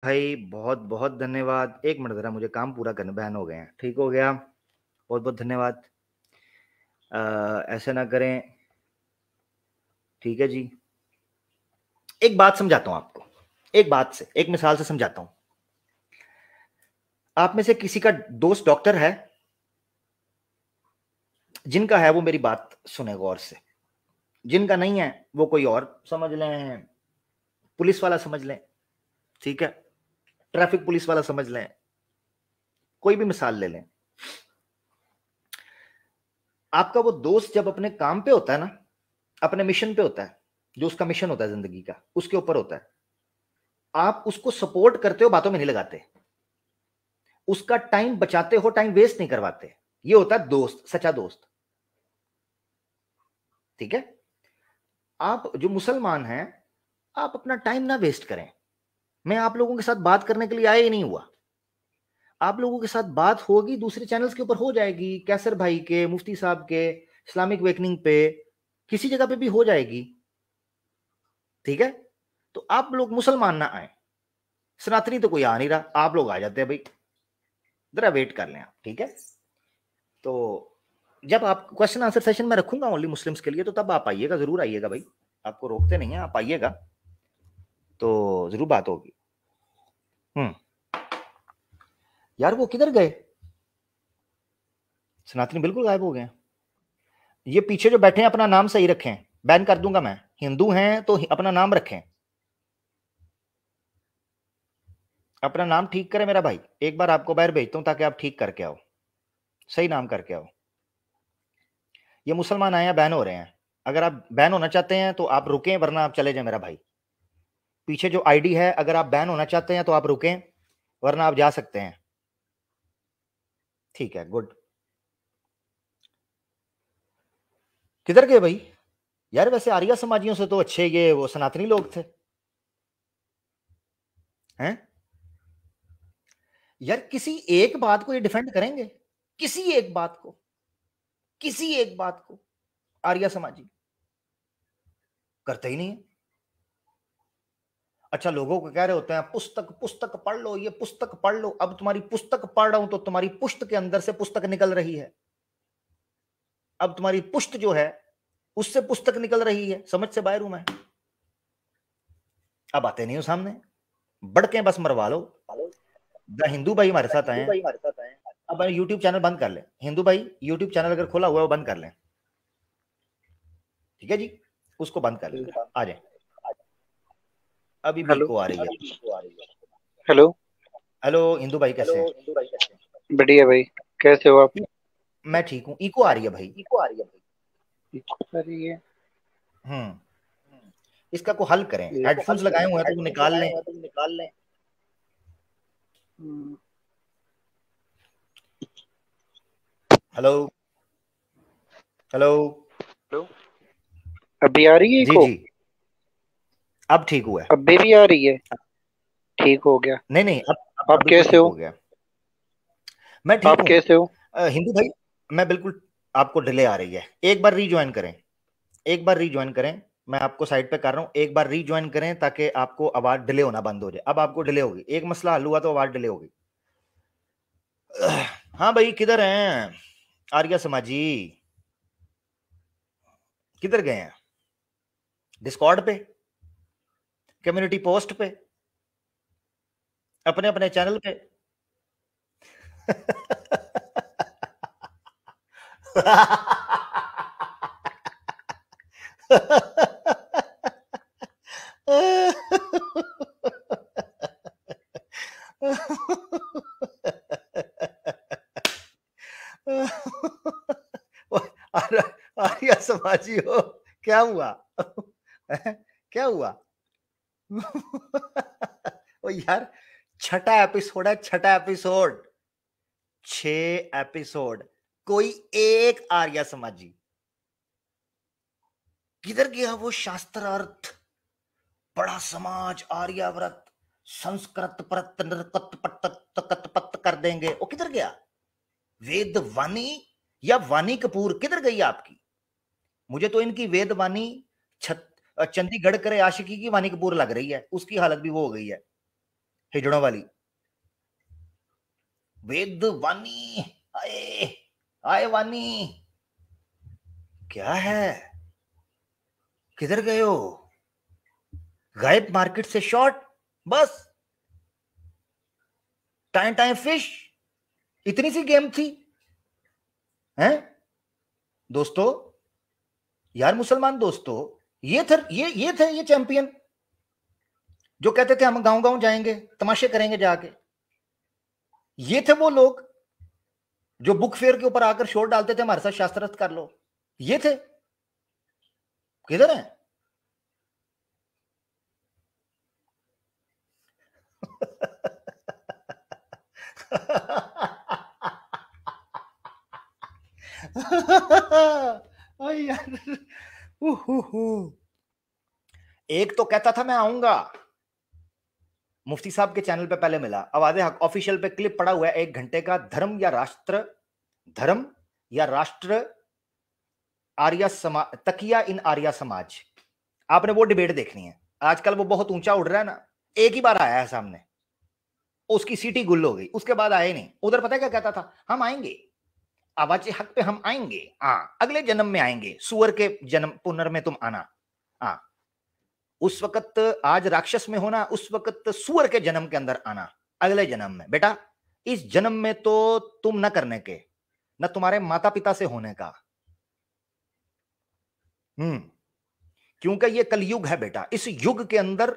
भाई बहुत बहुत धन्यवाद। एक मिनट जरा, मुझे काम पूरा करने, बहन हो गए हैं, ठीक हो गया, बहुत बहुत धन्यवाद। ऐसे ना करें, ठीक है जी। एक बात समझाता हूं आपको, एक बात से, एक मिसाल से समझाता हूं। आप में से किसी का दोस्त डॉक्टर है? जिनका है वो मेरी बात सुने गौर से, जिनका नहीं है वो कोई और समझ लें, पुलिस वाला समझ लें, ठीक है, ट्रैफिक पुलिस वाला समझ लें, कोई भी मिसाल ले लें। आपका वो दोस्त जब अपने काम पे होता है ना, अपने मिशन पे होता है, जो उसका मिशन होता है जिंदगी का, उसके ऊपर होता है, आप उसको सपोर्ट करते हो, बातों में नहीं लगाते, उसका टाइम बचाते हो, टाइम वेस्ट नहीं करवाते। ये होता है दोस्त, सच्चा दोस्त, ठीक है। आप जो मुसलमान हैं, आप अपना टाइम ना वेस्ट करें। मैं आप लोगों के साथ बात करने के लिए आया ही नहीं हुआ। आप लोगों के साथ बात होगी दूसरे चैनल्स के ऊपर हो जाएगी, कैसर भाई के, मुफ्ती साहब के, इस्लामिक वेकनिंग पे, किसी जगह पे भी हो जाएगी, ठीक है। तो आप लोग मुसलमान ना आए, सनातनी तो कोई आ नहीं रहा, आप लोग आ जाते हैं भाई, जरा वेट कर लें आप, ठीक है। तो जब आप क्वेश्चन आंसर सेशन में रखूंगा ओनली मुस्लिम्स के लिए, तो तब आप आइएगा, जरूर आइएगा भाई, आपको रोकते नहीं है, आप आइएगा तो जरूर बात होगी। यार वो किधर गए? सनातनी बिल्कुल गायब हो गए। ये पीछे जो बैठे हैं अपना नाम सही रखें, बैन कर दूंगा मैं। हिंदू हैं तो अपना नाम रखें, अपना नाम ठीक करें मेरा भाई। एक बार आपको बाहर भेजता हूं ताकि आप ठीक करके आओ, सही नाम करके आओ। ये मुसलमान आए हैं, बैन हो रहे हैं। अगर आप बैन होना चाहते हैं तो आप रुकें, वरना आप चले जाए मेरा भाई। पीछे जो आईडी है, अगर आप बैन होना चाहते हैं तो आप रुकें, वरना आप जा सकते हैं, ठीक है, गुड। किधर गए भाई? यार वैसे आर्या समाजियों से तो अच्छे ये वो सनातनी लोग थे हैं। यार किसी एक बात को ये डिफेंड करेंगे, किसी एक बात को, किसी एक बात को आर्या समाजी करते ही नहीं है। अच्छा, लोगों को कह रहे होते हैं पुस्तक पुस्तक पढ़ लो, ये पुस्तक पढ़ लो। अब तुम्हारी पुस्तक पढ़ रहा हूं तो तुम्हारी पुष्ट के अंदर से पुस्तक निकल रही है। अब तुम्हारी पुष्ट जो है उससे पुस्तक निकल रही है, समझ से बाहर हूं मैं। अब आते नहीं हो सामने, बड़के बस मरवा लो। द हिंदू भाई हमारे साथ आए हैं। अब यूट्यूब चैनल बंद कर ले, हिंदू भाई यूट्यूब चैनल अगर खोला हुआ है वो बंद कर लें, ठीक है जी, उसको बंद कर लें, आ जाए। अभी भी हेलो इको आ रही है। हेलो। हेलो हिंदू भाई, कैसे हैं? बढ़िया भाई, कैसे हो आप? मैं ठीक हूँ, इको आ रही है भाई। अरे ये इसका को हल करें, हेडफोन्स लगाए हुए हैं तो वो निकाल लें। हम्म, हेलो हेलो। हेलो। अभी आ रही है जी इको? जी, अब ठीक हुआ है। अभी भी आ रही है? ठीक हो गया। नहीं नहीं, अब आप बिल्कुल कैसे ठीक हो? हो गया। मैं ठीक आप हूँ। कैसे हो? हिंदू भाई, मैं बिल्कुल, आपको डिले आ रही है, एक बार रीज्वाइन करें, एक बार रीज्वाइन करें। मैं आपको साइड पे कर रहा हूँ, एक बार रीज्वाइन करें ताकि आपको आवाज डिले होना बंद हो जाए। अब आपको डिले होगी, एक मसला हल हुआ तो आवाज डिले होगी। हाँ भाई, किधर हैं आर्या समाजी? किधर गए हैं? डिस्कॉर्ड पे, कम्युनिटी पोस्ट पे, अपने अपने चैनल पे? आर्या समाजी हो, क्या हुआ? क्या हुआ? ओ यार, छठा एपिसोड है, छठा एपिसोड, 6 एपिसोड, कोई एक आर्या समाजी। किधर गया वो शास्त्रार्थ, बड़ा समाज, आर्याव्रत, संस्कृत परत नृकत पट पत कर देंगे, वो किधर गया? वेद वाणी या वाणी कपूर किधर गई आपकी? मुझे तो इनकी वेद वाणी चंडीगढ़ करे आशिकी की वाणी कपूर लग रही है, उसकी हालत भी वो हो गई है। हिजड़ों वाली। वेद वानी आए, आए वानी, क्या है, किधर गए हो, गायब मार्केट से शॉर्ट, बस टाइम टाइम फिश, इतनी सी गेम थी हैं दोस्तों। यार मुसलमान दोस्तों, ये थे ये चैंपियन जो कहते थे हम गांव गांव जाएंगे, तमाशे करेंगे जाके। ये थे वो लोग जो बुक फेयर के ऊपर आकर शोर डालते थे हमारे साथ शास्त्रार्थ कर लो। ये थे, किधर हैं? यार, एक तो कहता था मैं आऊंगा, मुफ्ती साहब के चैनल पे पहले मिला, आवाज़े हक ऑफिशियल पे क्लिप पड़ा हुआ है 1 घंटे का, धर्म या राष्ट्र आर्या समाज, तकिया इन आर्या समाज। आपने वो डिबेट देखनी है, आजकल वो बहुत ऊंचा उड़ रहा है ना। एक ही बार आया है सामने, उसकी सीटी गुल हो गई, उसके बाद आए नहीं। उधर पता है क्या कहता था, हम आएंगे, आवाज़े हक पे हम आएंगे, हाँ अगले जन्म में आएंगे, सुअर के जन्म पुनर् में तुम आना। हाँ, उस वक्त आज राक्षस में होना, उस वक्त सुअर के जन्म के अंदर आना अगले जन्म में। बेटा इस जन्म में तो तुम न करने के, न तुम्हारे माता पिता से होने का। क्योंकि ये कलयुग है बेटा, इस युग के अंदर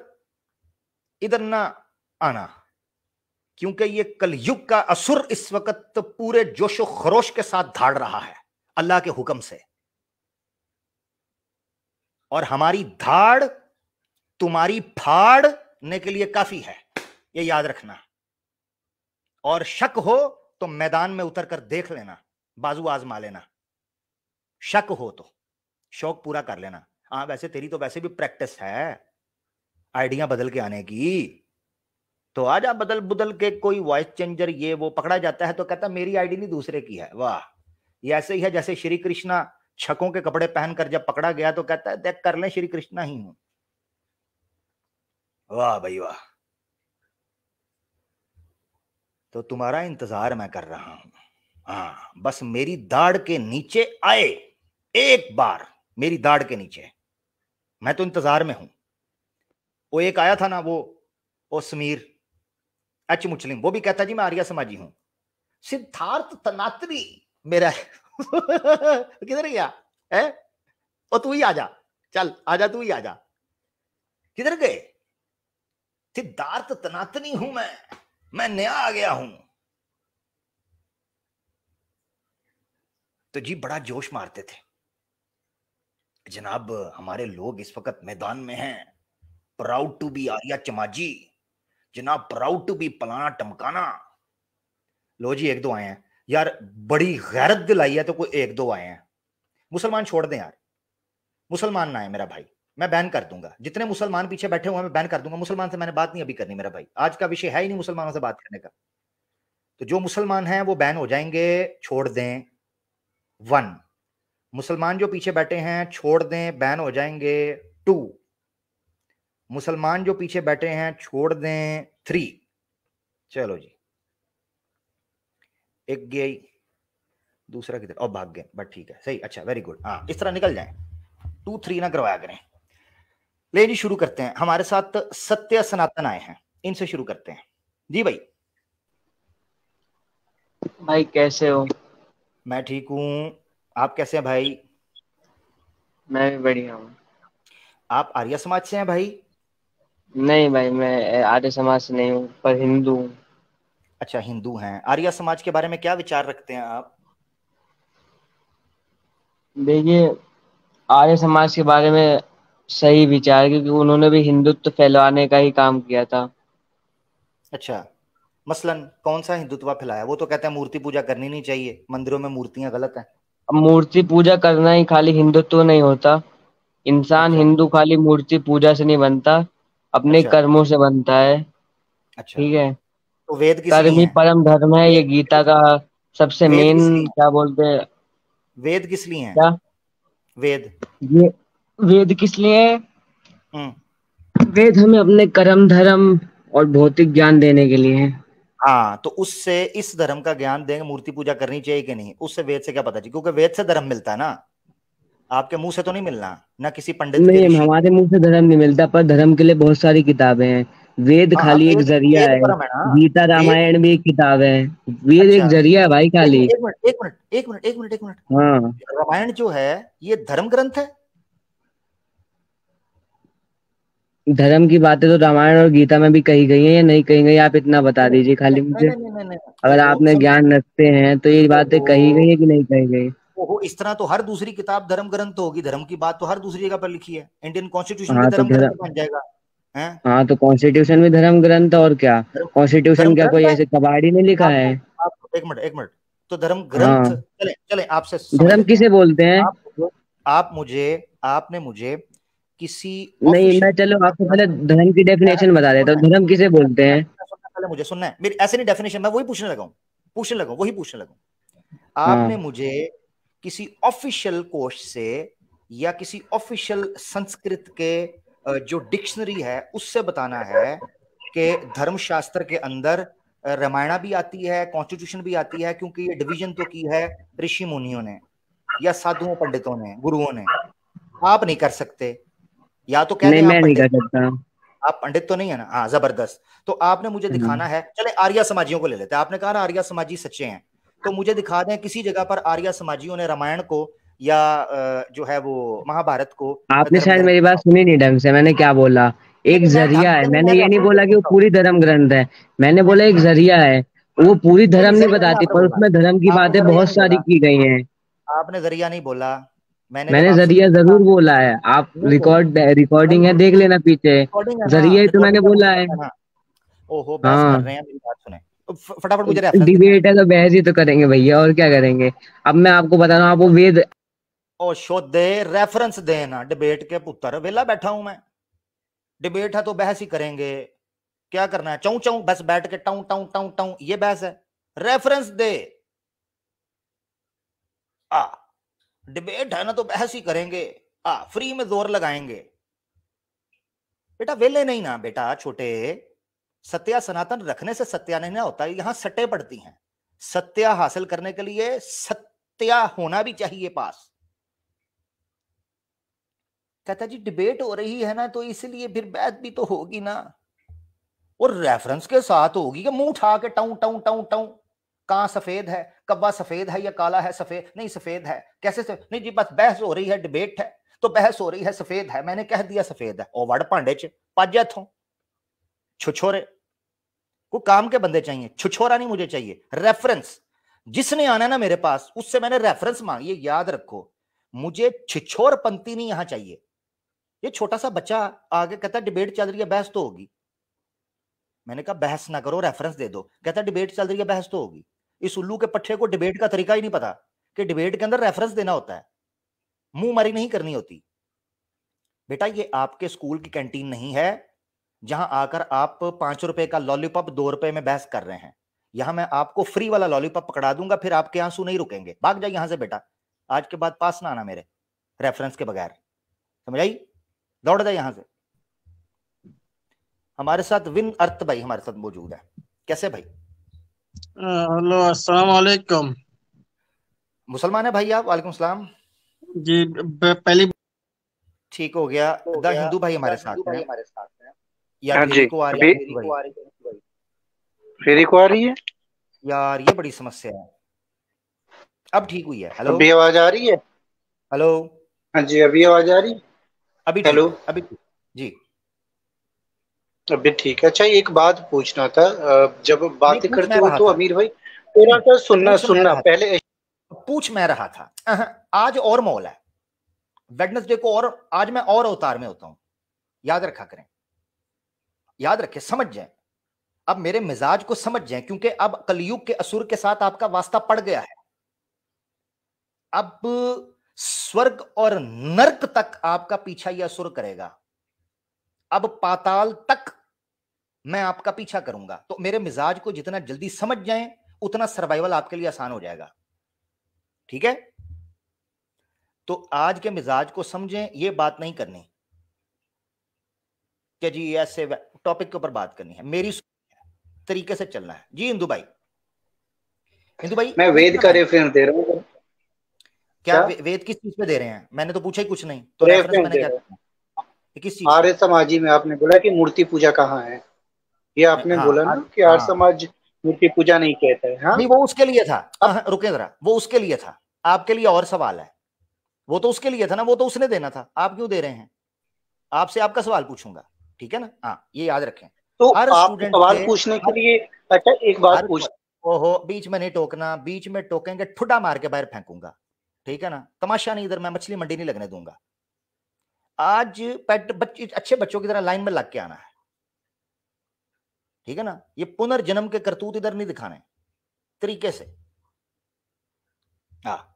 इधर ना आना, क्योंकि ये कलयुग का असुर इस वक्त पूरे जोशो खरोश के साथ धाड़ रहा है अल्लाह के हुक्म से, और हमारी धाड़ तुम्हारी फाड़ने के लिए काफी है, ये याद रखना। और शक हो तो मैदान में उतर कर देख लेना, बाजू आजमा लेना, शक हो तो शौक पूरा कर लेना। हाँ वैसे तेरी तो वैसे भी प्रैक्टिस है आइडिया बदल के आने की, तो आजा बदल बदल के कोई वॉइस चेंजर ये वो पकड़ा जाता है तो कहता मेरी आईडी नहीं दूसरे की है। वाह, ये ऐसे ही है जैसे श्री कृष्णा छकों के कपड़े पहनकर जब पकड़ा गया तो कहता है देख कर ले श्री कृष्णा ही हूं। वाह भाई वाह, तो तुम्हारा इंतजार मैं कर रहा हूं। हाँ बस मेरी दाढ़ के नीचे आए एक बार, मेरी दाढ़ के नीचे, मैं तो इंतजार में हूं। वो एक आया था ना वो समीर एच मुचलिम, वो भी कहता जी मैं आर्या समाजी हूं। सिद्धार्थ तनात्री मेरा किधर गया है, और तू ही आजा, चल आजा तू ही आजा, किधर गए? सिद्धार्थ तनातनी हूं मैं नया आ गया हूं। तो जी बड़ा जोश मारते थे जनाब, हमारे लोग इस वक्त मैदान में हैं, प्राउड टू बी आर्या चमाजी जनाब, प्राउड टू बी पलाना टमकाना। लो जी 1-2 आए हैं यार, बड़ी गैरत दिलाई है तो कोई 1-2 आए हैं। मुसलमान छोड़ दें यार, मुसलमान ना है मेरा भाई, मैं बैन कर दूंगा। जितने मुसलमान पीछे बैठे हुए हैं मैं बैन कर दूंगा। मुसलमान से मैंने बात नहीं अभी करनी मेरा भाई, आज का विषय है ही नहीं मुसलमानों से बात करने का। तो जो मुसलमान हैं वो बैन हो जाएंगे, छोड़ दें। 1, मुसलमान जो पीछे बैठे हैं छोड़ दें, बैन हो जाएंगे। 2, मुसलमान जो पीछे बैठे हैं छोड़ दें। 3, चलो जी, एक गया, दूसरा किधर, और भाग गए, बट ठीक है सही, अच्छा वेरी गुड। हाँ इस तरह निकल जाए, 2-3 ना करवाया करें। ले जी शुरू करते हैं, हमारे साथ सत्य सनातन आए हैं, इनसे शुरू करते हैं जी। भाई भाई कैसे हो? मैं ठीक हूं, आप कैसे हैं भाई? मैं भी बढ़िया हूँ। आप आर्य समाज से हैं भाई? नहीं भाई, मैं आर्य समाज से नहीं हूँ, पर हिंदू हूँ। अच्छा हिंदू हैं। आर्य समाज के बारे में क्या विचार रखते हैं आप? देखिए, आर्य समाज के बारे में सही विचार, क्योंकि उन्होंने भी हिंदुत्व फैलाने का ही काम किया था। अच्छा, मसलन कौन सा हिंदुत्व फैलाया? वो तो कहते हैं मूर्ति पूजा करनी नहीं चाहिए, मंदिरों में मूर्तियां गलत हैं। अब मूर्ति पूजा करना ही खाली हिंदुत्व नहीं होता। इंसान अच्छा हिंदू खाली मूर्ति पूजा से नहीं बनता, अपने अच्छा कर्मों से बनता है। अच्छा, ठीक है, तो वेद किस कर्म लिए ही हैं? परम धर्म है, ये वेद गीता का सबसे वेद किस मेन लिए हैं? क्या बोलते हैं। वेद किस लिए हैं? क्या? वेद ये वेद किस लिए है? हम्म वेद हमें अपने कर्म धर्म और भौतिक ज्ञान देने के लिए हैं। हाँ, तो उससे इस धर्म का ज्ञान देंगे, मूर्ति पूजा करनी चाहिए कि नहीं, उससे वेद से क्या पता चाहिए, क्योंकि वेद से धर्म मिलता है ना, आपके मुंह से तो नहीं मिलना, ना किसी पंडित के नहीं, ऋषि। हमारे मुंह से धर्म नहीं मिलता, पर धर्म के लिए बहुत सारी किताबें हैं। वेद हाँ, खाली एक वेद जरिया वेद है। परम है ना। गीता वेद, रामायण भी एक किताब है। वेद अच्छा, एक जरिया है भाई, एक खाली। मिनट एक मिनट एक मिनट एक मिनट एक मिनट एक मिनट, हाँ, रामायण जो है ये धर्म ग्रंथ है? धर्म की बातें तो रामायण और गीता में भी कही गई हैं या नहीं कही गई, आप इतना बता नहीं दीजिए खाली नहीं मुझे। नहीं नहीं नहीं नहीं, अगर ओहो आपने समझ, ज्ञान रखते हैं तो ये बातें ओहो कही गई है कि नहीं कही गई। ओहो, इस तरह तो हर दूसरी किताब धर्म ग्रंथ होगी, धर्म की बात तो हर दूसरी जगह पर लिखी है, इंडियन कॉन्स्टिट्यूशन भी हाँ तो धर्म ग्रंथ धर्म, बन जाएगा, हैं? हाँ तो कॉन्स्टिट्यूशन भी धर्म ग्रंथ है, और क्या। धर्म धर्म कॉन्स्टिट्यूशन क्या कोई ग्रंथ है। ऐसे कबाड़ी में लिखा आपको है। आपको एक मिनट, तो धर्म ग्रंथ, हाँ, चले चले आपसे समझ धर्म लेते हैं। किसे बोलते हैं। आप मुझे आप मुझे आपने मुझे किसी नहीं, मैं ऑफिशियल, चलो आपको पहले धर्म की डेफिनेशन बता देता सुनना हूँ, धर्म किसे बोलते हैं। पहले मुझे सुनना है, मेरी ऐसे नहीं डेफिनेशन, मैं वही पूछने लगा हूं। आपने हाँ, मुझे किसी ऑफिशियल कोश से या किसी ऑफिशियल संस्कृत के जो डिक्शनरी है उससे बताना है कि धर्मशास्त्र के अंदर रामायणा भी आती है, कॉन्स्टिट्यूशन भी आती है, क्योंकि ये डिवीजन तो की है ऋषि मुनियों ने या साधुओं पंडितों ने, गुरुओं ने। आप नहीं कर सकते, या तो कह नहीं दें मैं आप नहीं पंडित, कर सकता। आप पंडित तो नहीं है ना, हाँ जबरदस्त। तो आपने मुझे दिखाना है, चले आर्य समाजियों को ले लेते हैं, आपने कहा ना आर्य समाजी सच्चे हैं, तो मुझे दिखा दें किसी जगह पर आर्य समाजियों ने रामायण को या जो है वो महाभारत को आपने धर्म शायद ग्रंथ। मेरी बात सुनी नहीं ढंग से, मैंने क्या बोला। नहीं एक नहीं, मैं ढंग जरिया है, से नहीं, मैंने मैं ये नहीं रेफरेंस बोला कि वो पूछ रहा हूँ। पूरी धर्म ग्रंथ है। मैंने नहीं बोला एक जरिया है। वो पूरी नहीं धर्म नहीं, नहीं जरिया नहीं बताती, आपने पर बोला, उसमें धर्म की आपने बातें जरिया बहुत नहीं सारी बोला, की गई हैं। आपने जरिया नहीं बोला। मैंने जब मैंने आपसे जरिया पूछा, जरूर बोला है, आप नहीं नहीं रिकॉर्डिंग है, देख लेना पीछे। रिकॉर्डिंग है ना, जरिया ही तो मैंने रिकॉर्डिंग का बोला मुझे है। पता है ना। ओहो, बहस कर हाँ, रहे हैं, मेरी बात सुने, तो फटाफट मुझे रेफरेंस दिखाएं। डिबेट है तो बहस ही तो करेंगे भैया, और क्या करेंगे। अब मैं आपको बता रहा हूँ, आपको वेद। ओ शोधे, रेफरेंस देना, डिबेट के पुत्र, वेला बैठा हूं मैं, डिबेट है तो बहस ही करेंगे, क्या करना है, चाऊ चाऊ बस बैठ के टाऊ टाऊ टाऊ टाऊ, ये बहस है? रेफरेंस दे। आ डिबेट है ना तो बहस ही करेंगे, फ्री में जोर लगाएंगे। बेटा वेले नहीं ना बेटा, छोटे, सत्या सनातन रखने से सत्या नहीं ना होता, यहां सट्टे पड़ती हैं। सत्या हासिल करने के लिए सत्या होना भी चाहिए पास। कहता जी डिबेट हो रही है ना तो इसलिए फिर बैत भी तो होगी ना, और रेफरेंस के साथ होगी, कि मुंह उठा के टाऊ टाऊ टाऊ टाऊ, कहां सफेद है, कब्बा सफेद है या काला है, सफेद नहीं सफेद है, कैसे से नहीं जी, बस बहस हो रही है, डिबेट है तो बहस हो रही है, सफेद है, मैंने कह दिया सफेद है, ओ वड़ भांडे च पाजा थो छुछोरे को, काम के बंदे चाहिए, छुछोरा नहीं मुझे चाहिए, रेफरेंस। जिसने आना ना मेरे पास उससे मैंने रेफरेंस मांगी, ये याद रखो, मुझे छिछोर पंक्ति नहीं यहां चाहिए। ये छोटा सा बच्चा आगे कहता डिबेट चल रही है बहस तो होगी, मैंने कहा बहस ना करो, रेफरेंस दे दो, कहता डिबेट चल रही है बहस तो होगी। इस उल्लू के पट्टे को डिबेट का तरीका ही नहीं पता कि डिबेट के अंदर रेफरेंस देना होता है, मुंह मारी नहीं करनी होती। बेटा ये आपके स्कूल की कैंटीन नहीं है जहां आकर आप 5 रुपए का लॉलीपॉप 2 रुपए में बहस कर रहे हैं। यहां मैं आपको फ्री वाला लॉलीपॉप पकड़ा दूंगा, फिर आपके आंसू नहीं रुकेंगे, भाग जाए यहां से बेटा, आज के बाद पास ना आना मेरे रेफरेंस के बगैर, समझ आई? दौड़ जाए यहां से। हमारे साथ विन अर्थ भाई हमारे साथ मौजूद है, कैसे भाई? हेलो, अस्सलाम वालेकुम मुसलमान है भाई आप? वालेकुम सलाम। जी। पहली ठीक हो गया। द हिंदू भाई हमारे साथ हैं, या हाँ जी, फेरी को आ रही अभी है भाई? फेरी को आ रही है। यार ये बड़ी समस्या है, अब ठीक हुई है। हेलो अभी आवाज आ रही है। हेलो, हाँ जी, अभी आवाज आ रही है। अभी ठीक हेलो, है, अभी ठीक जी। अभी ठीक है। अच्छा, एक बात पूछना था, जब नहीं बातें पूछ करते मैं हो रहा तो था, अमीर भाई थोड़ा सा सुनना पूछ मैं सुनना रहा था, पहले। पूछ मैं रहा था। आज और मॉल है, वेडनेसडे को, और आज मैं और अवतार में होता हूं, याद रखा करें, याद रखें, समझ जाए, अब मेरे मिजाज को समझ जाए, क्योंकि अब कलयुग के असुर के साथ आपका वास्ता पड़ गया है। अब स्वर्ग और नर्क तक आपका पीछा यह असुर करेगा, अब पाताल तक मैं आपका पीछा करूंगा। तो मेरे मिजाज को जितना जल्दी समझ जाएं उतना सर्वाइवल आपके लिए आसान हो जाएगा, ठीक है? तो आज के मिजाज को समझें, यह बात नहीं करनी, कि जी ऐसे टॉपिक के ऊपर बात करनी है, मेरी तरीके से चलना है। जी हिंदू भाई, हिंदू भाई मैं वेद का रेफरेंस दे रहा हूँ। क्या क्या वेद किस चीज पे दे रहे हैं? मैंने तो पूछा ही कुछ नहीं, तो रेफरेंस रेफरेंस मैंने दे क्या रहा करना है? किस हूँ? चीज आर्य का? समाजी में आपने बोला कि मूर्ति पूजा कहाँ है, ये आपने हाँ बोला ना कि आर्य हाँ, समाज मूर्ति पूजा नहीं कहता है। हाँ नहीं वो उसके लिए था। अब रुके जरा, वो उसके लिए था, आपके लिए और सवाल है। वो तो उसके लिए था ना, वो तो उसने देना था, आप क्यों दे रहे हैं? आपसे आपका सवाल पूछूंगा, ठीक है ना? हाँ, ये याद रखें। तो हर आप स्टूडेंट सवाल से पूछने के हर लिए, अच्छा एक बात हर पूछ, ओहो, बीच में नहीं टोकना, बीच में टोकेंगे ठुड्डा मार के बाहर फेंकूंगा, ठीक है ना? तमाशा नहीं, इधर मैं मछली मंडी नहीं लगने दूंगा। आज पेट बच्चे, अच्छे बच्चों की तरह लाइन में लग के आना है, ठीक है ना? ये पुनर्जन्म के करतूत इधर नहीं दिखाने, तरीके से। हाँ,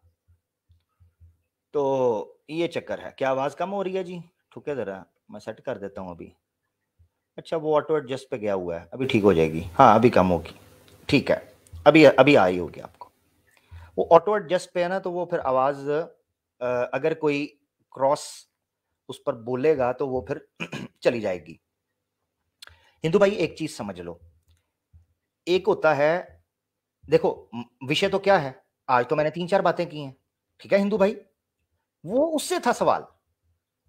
तो ये चक्कर है। क्या आवाज कम हो रही है जी? ठुके जरा, मैं सेट कर देता हूं अभी। अच्छा, वो ऑटो एडजस्ट पे गया हुआ है, अभी ठीक हो जाएगी। हाँ, अभी कम होगी, ठीक है, अभी अभी आई होगी आपको। वो ऑटो एडजस्ट पे है ना, तो वो फिर आवाज अगर कोई क्रॉस उस पर बोलेगा तो वो फिर चली जाएगी। हिंदू भाई एक चीज समझ लो, एक होता है, देखो विषय तो क्या है, आज तो मैंने 3-4 बातें की हैं, ठीक है हिंदू भाई? वो उससे था सवाल,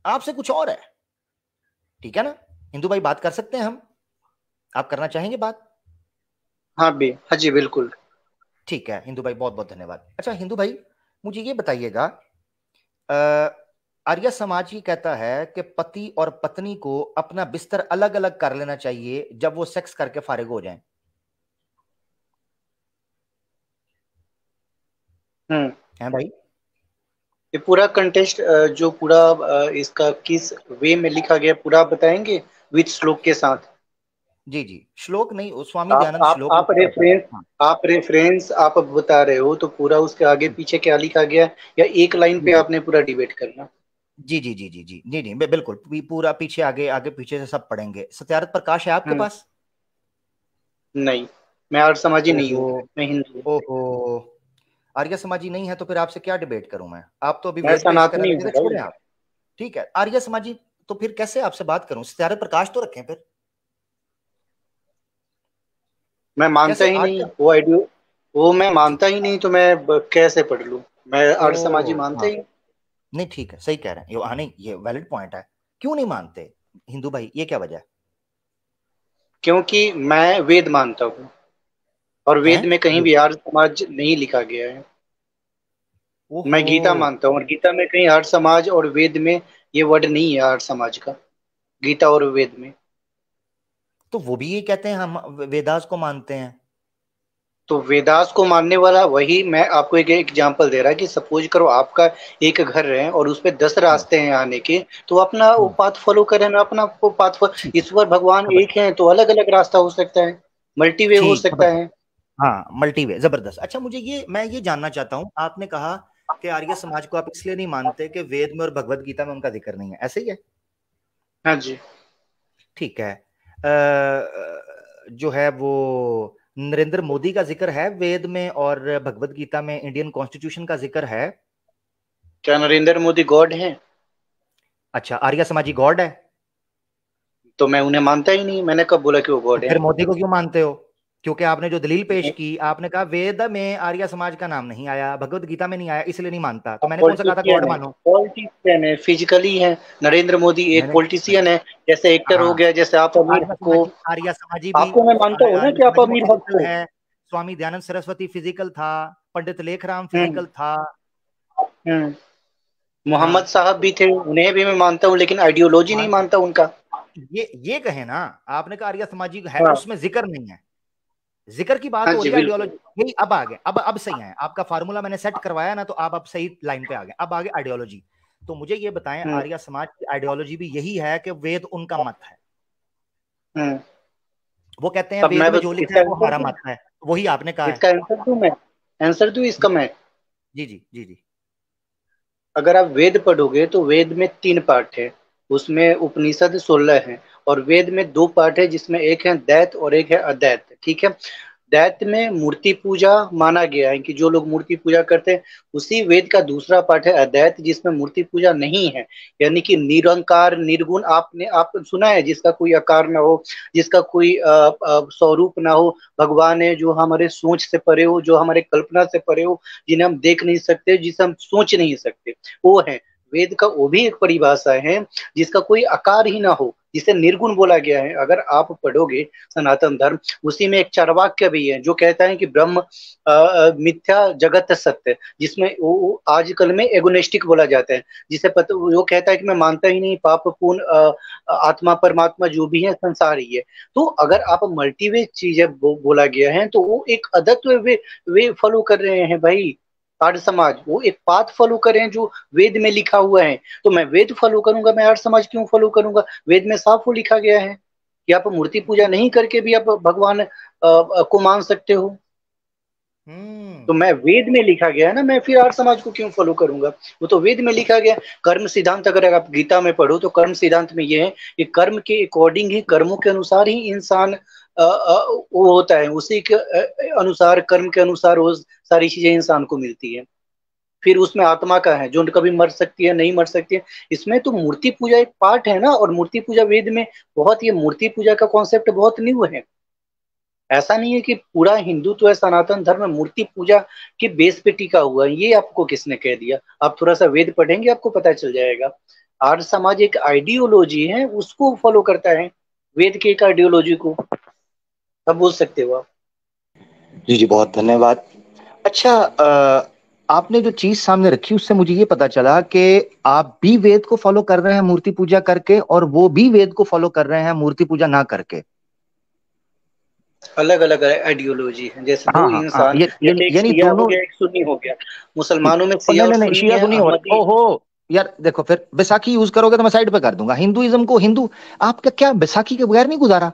आपसे कुछ और है, ठीक है ना? हिंदू भाई बात कर सकते हैं हम, आप करना चाहेंगे बात? हाँ भी, हाँ जी बिल्कुल। ठीक है हिंदू भाई, बहुत बहुत धन्यवाद। अच्छा हिंदू भाई, मुझे ये बताइएगा, आर्य समाज ही कहता है कि पति और पत्नी को अपना बिस्तर अलग अलग कर लेना चाहिए जब वो सेक्स करके फारिग हो जाएं। हैं भाई? ये पूरा कंटेस्ट जो पूरा इसका किस वे में लिखा गया पूरा आप बताएंगे विद श्लोक के साथ? जी जी, श्लोक नहीं, वो स्वामी आप दयानंद आप श्लोक आप लिखा रहता है। रेफरेंस हाँ, आप रेफरेंस आप अब बता रहे हो तो पूरा उसके आगे पीछे क्या लिखा गया, या एक लाइन जी पे जी आपने पूरा डिबेट करना? जी जी जी जी जी जी जी, बिल्कुल पूरा पीछे आगे आगे पीछे से सब पढ़ेंगे। सत्यार्थ प्रकाश है आपके हम्म पास? नहीं, मैं आर्य समाजी नहीं ओहो, हूँ, मैं हिंदू हूँ। ओहो, आर्य समाजी नहीं है तो फिर आपसे क्या डिबेट करूं मैं? आप तो अभी मैं वेद पेश करने सनातनी लगे हूँ थे, भाई। छोड़े आप। ठीक है, आर्य समाजी, तो फिर कैसे आपसे बात करूं? सत्यार्थ प्रकाश तो रखें फिर। मैं मानता कैसे ही नहीं आर्य? वो आइडियो, वो मैं ठीक मानता है, ही नहीं तो मैं कैसे पढ़ लूँ? मैं ओ आर्य समाजी मानता हाँ, ही नहीं। नहीं ठीक है, सही कह रहे हैं हाँ, नहीं ये वैलिड पॉइंट है। क्यों नहीं मानते हिंदू भाई, ये क्या वजह क्योंकि मैं वेद मानता हूँ, और है? वेद में कहीं भी आर्य समाज नहीं लिखा गया है। मैं ओहो, गीता मानता हूँ, और गीता में कहीं आर्य समाज और वेद में ये वर्ड नहीं है आर्य समाज का, गीता और वेद में। तो वो भी ये कहते हैं हम वेदास को मानते हैं। तो वेदास को मानने वाला वही, मैं आपको एक एग्जांपल दे रहा है कि सपोज करो आपका एक घर है और उस पे 10 हम्म, रास्ते हैं आने के, तो अपना वो हम्म, पाथ फॉलो करें ना, अपना वो पाथ फॉलो। ठीक है, ईश्वर भगवान समझ, एक है तो अलग अलग रास्ता हो सकता है, मल्टी वे हो ठीक समझ, सकता है। हाँ मल्टी वे, जबरदस्त। अच्छा मुझे ये, मैं ये जानना चाहता हूँ, आपने कहा कि आर्य समाज को आप इसलिए नहीं मानते कि वेद में और भगवत गीता में उनका जिक्र नहीं है, ऐसे ही है? हाँ जी। ठीक है, जो है वो नरेंद्र मोदी का जिक्र है वेद में और भगवत गीता में, इंडियन कॉन्स्टिट्यूशन का जिक्र है। क्या नरेंद्र मोदी गॉड है? अच्छा, आर्य समाजी गॉड है? तो मैं उन्हें मानता ही नहीं, मैंने कब बोला कि वो तो गॉड फिर है? मोदी को क्यों मानते हो? क्योंकि आपने जो दलील पेश की, आपने कहा वेद में आर्य समाज का नाम नहीं आया, भगवत गीता में नहीं आया, इसलिए नहीं मानता। तो मैंने कौन सा कहा था गॉड मानो? पॉलिटिशियन है, फिजिकली है। नरेंद्र मोदी एक मैंने पॉलिटिशियन है, जैसे एक्टर हो हाँ, गया, जैसे आप अमीर हक हो। आर्य समाजी भी, आपको मैं मानता हूँ ना आर्य कि आप समाजी भी अमीर हक फिजिकल हो। है। स्वामी दयानंद सरस्वती फिजिकल था, पंडित लेखराम हम्म फिजिकल था। हम्म मोहम्मद हाँ, साहब तो भी थे, उन्हें भी मैं मानता हूँ, लेकिन आइडियोलॉजी नहीं मान, मानता उनका। ये कहे ना, आपने कहा आर्य समाजी है, हाँ उसमें जिक्र नहीं है, जिक्र की बात हाँ हो जी रही है, बिल्कुल। आइडियोलॉजी। यही अब आ गए, अब सही है, आपका फार्मूला मैंने सेट करवाया ना, तो आप अब सही लाइन पे आ गए, अब आगे आइडियोलॉजी। तो मुझे ये बताएं, हम्म आर्य समाज की आइडियोलॉजी भी यही है कि वेद उनका मत है? हम्म वो कहते हैं तब वेद मैं में जो लिखा इसका है वो आंसर हमारा दूं, मत है, वही आपने कहा है। इसका आंसर दूं मैं, आंसर दूं इसका मैं। जी जी जी जी, अगर आप वेद पढ़ोगे तो वेद में 3 पार्ट है, उसमें उपनिषद 16 है, और वेद में 2 पार्ट है जिसमें एक है दैत और एक है अदैत, ठीक है? दैत्य में मूर्ति पूजा माना गया है कि जो लोग मूर्ति पूजा करते हैं, उसी वेद का दूसरा पाठ है अदैत्य, जिसमें मूर्ति पूजा नहीं है, यानी कि निरंकार निर्गुण। आप सुना है, जिसका कोई आकार ना हो, जिसका कोई स्वरूप ना हो, भगवान है जो हमारे सोच से परे हो, जो हमारे कल्पना से परे हो, जिन्हें हम देख नहीं सकते, जिसे हम सोच नहीं सकते, वो है वेद का। वो भी एक परिभाषा है जिसका कोई आकार ही ना हो, जिसे निर्गुण बोला गया है। अगर आप पढ़ोगे सनातन धर्म, उसी में एक चारवाक्य भी है जो कहता है कि ब्रह्म मिथ्या जगत सत्य, जिसमें वो आजकल में एगोनिस्टिक बोला जाता है, जिसे वो कहता है कि मैं मानता ही नहीं, पाप पूर्ण आत्मा परमात्मा जो भी है संसार ही है। तो अगर आप मल्टीवे चीजें बोला गया है, तो वो एक अद्वैत वे फॉलो कर रहे हैं भाई। आर्य समाज वो एक पाथ फॉलो कर रहे हैं जो वेद में लिखा हुआ है। तो मैं वेद फॉलो करूंगा, मैं आर्य समाज क्यों फॉलो करूंगा? वेद में साफ वो लिखा गया है कि आप मूर्ति पूजा नहीं करके भी आप भगवान को मान सकते हो। तो मैं वेद में लिखा गया है ना, मैं फिर आर्य समाज को क्यों फॉलो करूंगा? वो तो वेद में लिखा गया। कर्म सिद्धांत अगर आप गीता में पढ़ो तो कर्म सिद्धांत में ये है कि कर्म के अकॉर्डिंग ही, कर्मों के अनुसार ही इंसान वो होता है, उसी के अनुसार, कर्म के अनुसार वो सारी चीजें इंसान को मिलती है। फिर उसमें आत्मा का है जो कभी मर सकती है, नहीं मर सकती है। इसमें तो मूर्ति पूजा एक पार्ट है ना, और मूर्ति पूजा वेद में बहुत, ये मूर्ति पूजा का कॉन्सेप्ट बहुत न्यू है। ऐसा नहीं है कि पूरा हिंदुत्व है, सनातन धर्म मूर्ति पूजा के बेस पे टिका हुआ है। ये आपको किसने कह दिया? आप थोड़ा सा वेद पढ़ेंगे आपको पता चल जाएगा। आर्य समाज एक आइडियोलॉजी है, उसको फॉलो करता है, वेद के एक आइडियोलॉजी को। अब बोल सकते हो आप। जी जी, बहुत धन्यवाद। अच्छा, आपने जो चीज सामने रखी उससे मुझे ये पता चला कि आप भी वेद को फॉलो कर रहे हैं मूर्ति पूजा करके, और वो भी वेद को फॉलो कर रहे हैं मूर्ति पूजा ना करके। अलग अलग आइडियोलॉजी है, जैसे हाँ दो हाँ हाँ, इंसान, जैसे एक यानी शिया हो दोनों। गया, एक सुन्नी हो गया। मुसलमानों में नहीं शिया और नहीं नहीं, सुन्नी शिया है, सुन्नी और अहमदी। ओहो यार, देखो फिर बैसाखी यूज करोगे तो मैं साइड पे कर दूंगा हिंदुइज्म को। हिंदू आपका क्या बैसाखी के बगैर नहीं गुजारा?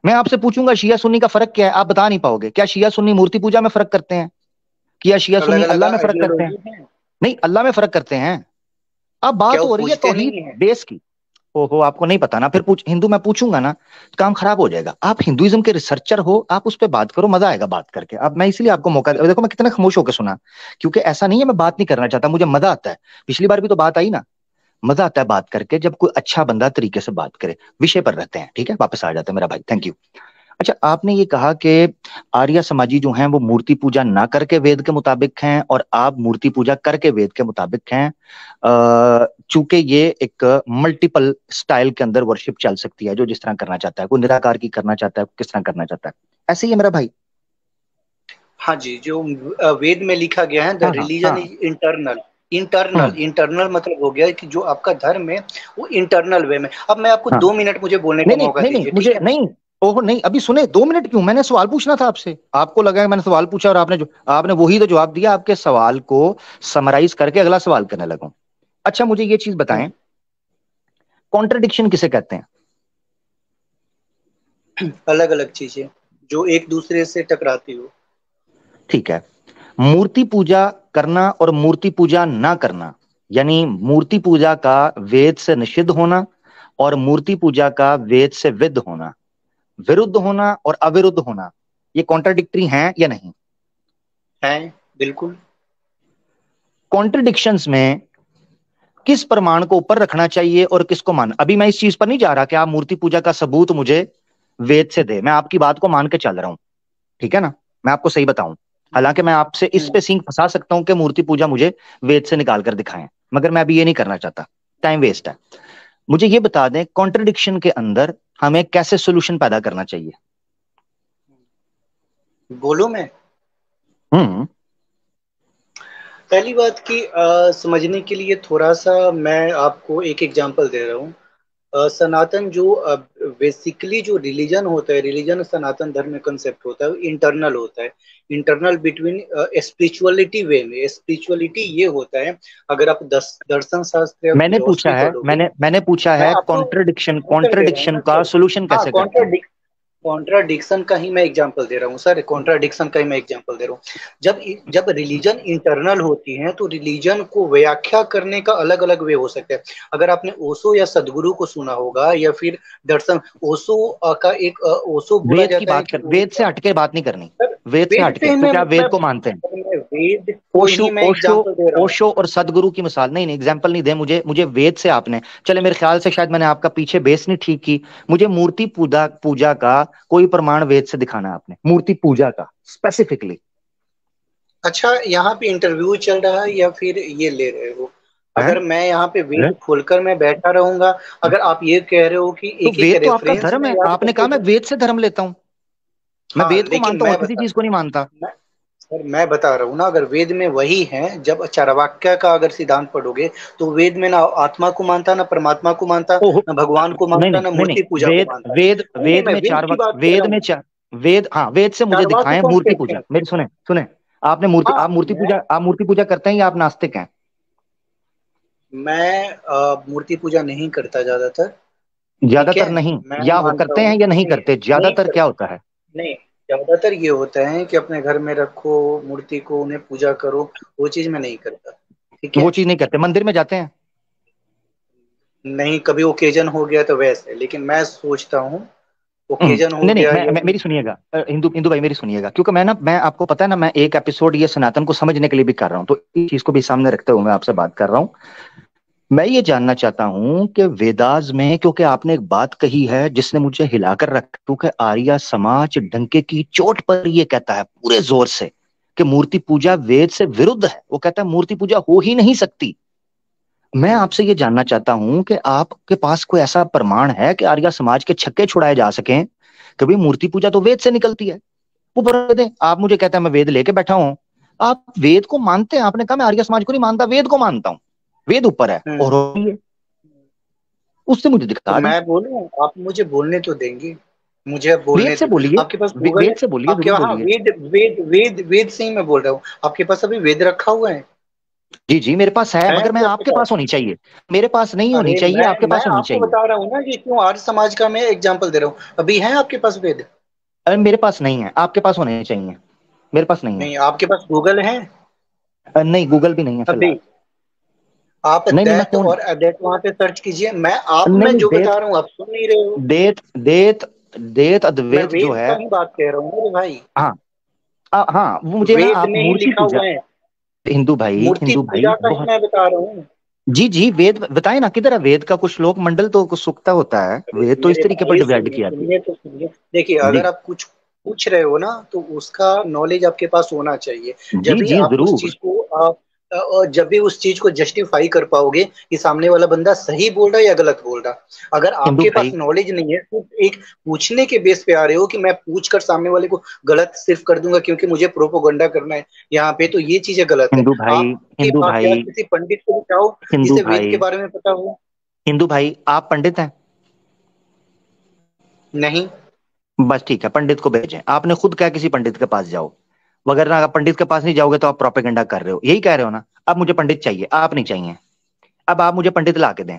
मैं आपसे पूछूंगा शिया सुन्नी का फर्क क्या है, आप बता नहीं पाओगे। क्या शिया सुन्नी मूर्ति पूजा में फर्क करते हैं? क्या शिया अलग सुन्नी अलग अल्लाह में फर्क करते हैं? आइडियोलॉजी है। नहीं, अल्लाह में फर्क करते हैं। अब क्या बात वो हो रही है पूछते तौहीद नहीं है? बेस की। ओहो, आपको नहीं पता ना? फिर हिंदू मैं पूछूंगा ना तो काम खराब हो जाएगा। आप हिंदुइज्म के रिसर्चर हो, आप उस पर बात करो, मजा आएगा बात करके। अब मैं इसलिए आपको मौका देखो, मैं कितना खामोश होकर सुना, क्योंकि ऐसा नहीं है मैं बात नहीं करना चाहता, मुझे मजा आता है। पिछली बार भी तो बात आई ना, मजा आता है बात करके जब कोई अच्छा बंदा तरीके से बात करे। विषय पर रहते हैं, ठीक है, वापस आ जाते हैं मेरा भाई, थैंक यू। अच्छा, आपने ये कहा कि आर्य समाजी जो हैं वो मूर्ति पूजा ना करके वेद के मुताबिक हैं, और आप मूर्ति पूजा करके वेद के मुताबिक हैं। चूंकि ये एक मल्टीपल स्टाइल के अंदर वर्शिप चल सकती है, जो जिस तरह करना चाहता है, कोई निराकार की करना चाहता है, कोई किस तरह करना चाहता है। ऐसे ही है मेरा भाई। हाँ जी, जो वेद में लिखा गया है, द हाँ हाँ रिलीजन हाँ। Is internal. इंटरनल मतलब हो गया कि जो आपका धर्म है वो इंटरनल वे में। अब मैं आपको हाँ 2 मिनट मुझे बोलने का नहीं नहीं मौका नहीं नहीं, दीजिए, ठीक मुझे है? नहीं। ओहो नहीं, अभी सुने, 2 मिनट क्यों? मैंने सवाल पूछना था आपसे, आपको लगा कि मैंने सवाल पूछा और आपने वही तो जवाब दिया। आपके सवाल को समराइज करके अगला सवाल करने लगा। अच्छा, मुझे ये चीज बताएं, कॉन्ट्रडिक्शन किसे कहते हैं? अलग अलग चीजें जो एक दूसरे से टकराती हो। ठीक है, मूर्ति पूजा करना और मूर्ति पूजा ना करना, यानी मूर्ति पूजा का वेद से निषिद्ध होना और मूर्ति पूजा का वेद से विद्ध होना, विरुद्ध होना और अविरुद्ध होना, ये कॉन्ट्रडिक्टरी हैं या नहीं? है, बिल्कुल। कॉन्ट्रडिक्शंस में किस प्रमाण को ऊपर रखना चाहिए और किसको मान? अभी मैं इस चीज पर नहीं जा रहा कि आप मूर्ति पूजा का सबूत मुझे वेद से दे, मैं आपकी बात को मान के चल रहा हूं, ठीक है ना? मैं आपको सही बताऊं, हालांकि मैं आपसे इस पे सिंक फंसा सकता हूं कि मूर्ति पूजा मुझे वेद से निकाल कर दिखाएं, मगर मैं अभी ये नहीं करना चाहता, टाइम वेस्ट है। मुझे ये बता दें, कॉन्ट्रडिक्शन के अंदर हमें कैसे सोल्यूशन पैदा करना चाहिए? बोलो मैं। हम्म। पहली बात की समझने के लिए थोड़ा सा मैं आपको एक एग्जांपल दे रहा हूँ। सनातन जो बेसिकली जो रिलीजन होता है, रिलीजन सनातन धर्म में कंसेप्ट होता है, इंटरनल होता है। इंटरनल बिटवीन स्पिरिचुअलिटी वे में, स्पिरिचुअलिटी ये होता है। अगर आप दर्शन शास्त्र या मैंने पूछा फिलोसफी है, पढ़ोगे। मैंने पूछा मैं है आपको कॉन्ट्रडिक्शन उत्तर दे रहा हूँ कॉन्ट्रडिक्शन ना का सर। सोल्यूशन हाँ, कैसे करते हैं? कॉन्ट्राडिक्शन का ही मैं एग्जांपल दे रहा हूँ सर, कॉन्ट्राडिक्शन का ही मैं एग्जांपल दे रहा हूँ। जब जब रिलीजन इंटरनल होती है तो रिलीजन को व्याख्या करने का अलग अलग वे हो सकते हैं। अगर आपने ओशो या सदगुरु को सुना होगा या फिर दर्शन, ओशो का एक ओशो बोला वेद की जाता है बात कि कर, वेद से हटके बात नहीं करनी, सर, वेद से वेद हटके, से क्योंकि आप वेद को मानते हैं। मैं वेद को ओशो ही मैं ओशो एग्जांपल दे रहा हूँ। ओशो और सदगुरु की मिसाल नहीं, नहीं एग्जाम्पल नहीं दे मुझे, मुझे वेद से आपने, चले मेरे ख्याल से शायद मैंने आपका पीछे बेस नहीं ठीक की, मुझे मूर्ति पूजा पूजा का कोई प्रमाण वेद से दिखाना है आपने, मूर्ति पूजा का स्पेसिफिकली। अच्छा, यहाँ पे इंटरव्यू चल रहा है या फिर ये ले रहे हो? है? अगर मैं यहाँ पे है? वेद खोलकर मैं बैठा रहूंगा, अगर आप ये कह रहे हो कि तो एक एक वेद तो आपका रेफरेंस धर्म में है, याद आपने करके कहा मैं जो, वेद से धर्म लेता हूँ, मैं हाँ वेद को लेकिन मानता हूँ और किसी चीज को नहीं मानता। मैं सर मैं बता रहा हूँ ना, अगर वेद में वही है, जब चारवाक्य का अगर सिद्धांत पढ़ोगे तो वेद में ना आत्मा को मानता, ना परमात्मा को मानता, ओहो, ना भगवान को नहीं मानता, नहीं ना नहीं नहीं, मूर्ति पूजा को वेद मानता। वेद नहीं नहीं, वेद मैं में वेद चार की वक्त, बात कर वेद रहा में हूँ। चार, वेद, हाँ वेद से मुझे चारवाक दिखाएं कौन मूर्ति कहते पूजा, हैं? मेरी सुने सुने, आपने मूर्ति, हाँ आप मूर्ति पूजा, आप मूर्ति पूजा करते हैं या आप नास्तिक हैं? मैं मूर्ति पूजा नहीं करता ज्यादातर। ठीक है, ज्यादातर नहीं, मैं या वो मानता करते हूँ हैं या नहीं नहीं, करते, नहीं ज्यादातर कर, क्या होता है? नहीं, ज्यादातर ये होता है कि अपने घर में रखो मूर्ति को, उन्हें पूजा करो, वो चीज मैं नहीं करता। ठीक वो है, चीज नहीं करते, मंदिर में जाते हैं? नहीं, कभी ओकेजन हो गया तो वैसे, लेकिन मैं सोचता हूँ ओकेजन हो नहीं नहीं, गया या मेरी सुनिएगा, हिंदू हिंदू भाई मेरी सुनिएगा, क्योंकि मैं ना, मैं आपको पता है ना, मैं एक एपिसोड ये सनातन को समझने के लिए भी कर रहा हूँ, तो इस चीज को भी सामने रखते हुए मैं आपसे बात कर रहा हूँ। मैं ये जानना चाहता हूं कि वेदास में, क्योंकि आपने एक बात कही है जिसने मुझे हिलाकर रखा, क्योंकि आर्य समाज डंके की चोट पर ये कहता है पूरे जोर से कि मूर्ति पूजा वेद से विरुद्ध है, वो कहता है मूर्ति पूजा हो ही नहीं सकती। मैं आपसे ये जानना चाहता हूं कि आपके पास कोई ऐसा प्रमाण है कि आर्य समाज के छक्के छुड़ाए जा सकें? कभी मूर्ति पूजा तो वेद से निकलती है, वो बता दें। आप मुझे कहते हैं मैं वेद लेके बैठा हूं, आप वेद को मानते हैं, आपने कहा मैं आर्य समाज को नहीं मानता, वेद को मानता हूं, वेद ऊपर है और है, उससे मुझे तो दिखा दें। मैं बोलूं, आप मुझे बोलने तो देंगे, मुझे अब वेद बोलने से दो। बोलिए, आपके पास गूगल वेद है? से बोलिए, आपके, जरूर हाँ, बोलिए। वेद वेद वेद वेद से ही मैं बोल रहा हूँ। आपके पास अभी वेद रखा हुआ जी जी मेरे पास है, है मगर मैं अभी आपके आपके पास? पास होनी चाहिए, मेरे पास नहीं होनी अरे चाहिए, आपके मैं पास होनी आपको चाहिए। बता रहा हूँ ना कि क्यों आर्य समाज का मैं एग्जांपल दे रहा हूँ। अभी है आपके पास वेद? अरे मेरे पास नहीं है, आपके पास होने चाहिए, मेरे पास नहीं है। नहीं, आपके पास गूगल है? नहीं, गूगल भी नहीं है अभी फिलहाल। आप नहीं नहीं, मैं दैत फोन, और अदैत वहां पे सर्च कीजिए। नहीं मैं नहीं, जो देत, बता रहा हूँ आप सुन नहीं रहे हो। देत देत देत मैं अद्वैत जो वेद है, का ही बात कह रहा हूँ मेरे भाई। हाँ हाँ, वो मुझे ना, वेद आप में ही मूर्ति लिखा पूजा, हुआ है, हिंदू भाई, मूर्ति हिंदू भाई पूजा का ही बहुत, मैं बता रहा हूँ। जी जी वेद बताए ना, किधर है वेद का? कुछ श्लोक मंडल तो कुछ सूक्ता होता है, अरे वेद तो इस मेरे तरीके पर भाई डिवाइड सुनिए किया गया। सुनिए तो सुनिए। देखिए, जी अगर आप कुछ पूछ रहे हो ना तो उसका नॉलेज आपके पास होना चाहिए। जब जी भी जी आप उस जरूर। चीज को जब भी उस चीज को जस्टिफाई कर पाओगे कि सामने वाला बंदा सही बोल रहा है या गलत बोल रहा। अगर हिंदू आपके पास भाई, नॉलेज नहीं है, सिर्फ एक पूछने के बेस पे आ रहे हो कि मैं पूछ कर सामने वाले को गलत सिर्फ कर दूंगा क्योंकि मुझे प्रोपोगंडा करना है यहाँ पे, तो ये चीजें गलत है। हिंदू भाई, आपके हिंदू पास या भाई, किसी पंडित को दिखाओ हिंदू जिसे वेद के भाई, बारे में पता हो। हिंदू भाई, आप पंडित हैं? नहीं, बस ठीक है, पंडित को भेजें, आपने खुद कहा किसी पंडित के पास जाओ, वगैरह आप पंडित के पास नहीं जाओगे तो आप प्रोपेगेंडा कर रहे हो, यही कह रहे हो ना? अब मुझे पंडित चाहिए, आप नहीं चाहिए, अब आप मुझे पंडित ला के दें,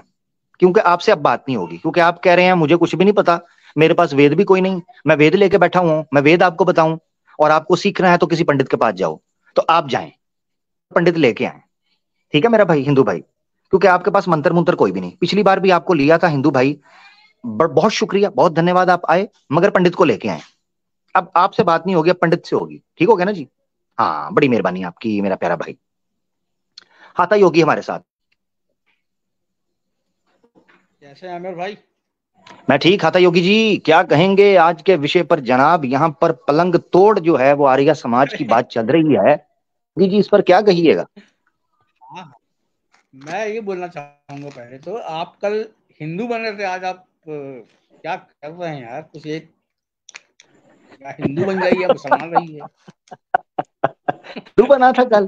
क्योंकि आपसे अब बात नहीं होगी, क्योंकि आप कह रहे हैं मुझे कुछ भी नहीं पता, मेरे पास वेद भी कोई नहीं, मैं वेद लेके बैठा हूं, मैं वेद आपको बताऊं, और आपको सीखना है तो किसी पंडित के पास जाओ, तो आप जाएं, पंडित लेके आए, ठीक है मेरा भाई हिंदू भाई, क्योंकि आपके पास मंत्र मुंत्र कोई भी नहीं, पिछली बार भी आपको लिया था हिंदू भाई, बहुत शुक्रिया, बहुत धन्यवाद, आप आए, मगर पंडित को लेके आए। अब आपसे बात नहीं होगी, अब पंडित से होगी, ठीक हो गया ना जी? हाँ, बड़ी मेहरबानी आपकी मेरा प्यारा भाई। हाथा योगी हमारे साथ। कैसे हैं आमिर भाई? मैं ठीक, हाथा योगी जी क्या कहेंगे आज के विषय पर जनाब? यहाँ पर पलंग तोड़ जो है वो आर्य समाज की बात चल रही है, योगी जी इस पर क्या कहिएगा? हाँ, मैं ये बोलना चाहूंगा, पहले तो आप कल हिंदू बने थे, आज आप क्या कर रहे हैं यार? कुछ एक, या हिंदू बन जाइए या मुसलमान रहिए। तू बना था कल,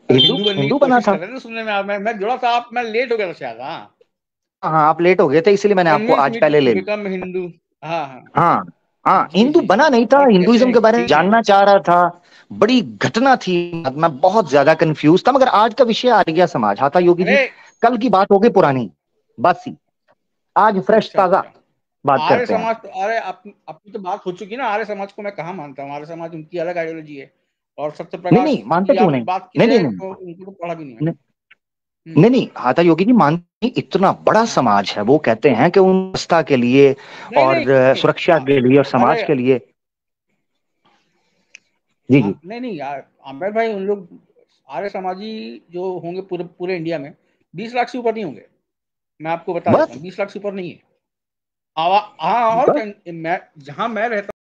हिंदू बनने की हिंदू बना कोशिश था। कर रहे थे, सुनने में मैं जुड़ा था, आप, मैं लेट हो गया था शायद। हाँ हाँ आप लेट हो गए थे, इसलिए मैंने आपको कन्विंस आज मी पहले टू ले लिया। बिकम हिंदू। हाँ हाँ, हाँ हाँ, जी हिंदू जी बना जी, नहीं था, और कैसे हिंदुइज्म हैं? के बारे में ठीक है। जानना चाह रहा था, बड़ी घटना थी, मैं बहुत ज्यादा कंफ्यूज था, मगर आज का विषय आर्य समाज, हाथा योगी जी अरे कल की बात हो गई पुरानी, बस ही आज फ्रेश अच्छा ताजा। अच्छा, बात आर्य करते हैं। समाज, अरे अपनी तो बात हो चुकी ना, आर्य समाज को मैं कहाँ मानता हूँ, आर्य समाज उनकी अलग आइडियोलॉजी है। और सत्य नहीं प्रकाश नहीं, मानते की क्यों आप नहीं? बात की नहीं नहीं जाए नहीं तो उनको तो पढ़ा भी नहीं नहीं मैंने। नहीं नहीं, हाथा योगी जी मानते नहीं, इतना बड़ा हाँ। समाज है, वो कहते हैं कि उन व्यवस्था के लिए नहीं और नहीं सुरक्षा के लिए और समाज अरे के लिए। जी जी। नहीं नहीं यार आमिर भाई, उन लोग आर्य समाजी जो होंगे पूरे पूरे इंडिया में 20 लाख से ऊपर नहीं होंगे। मैं आपको बता देता बस हूँ 20 लाख से ऊपर नहीं है। हाँ, और बस मैं जहाँ मैं रहता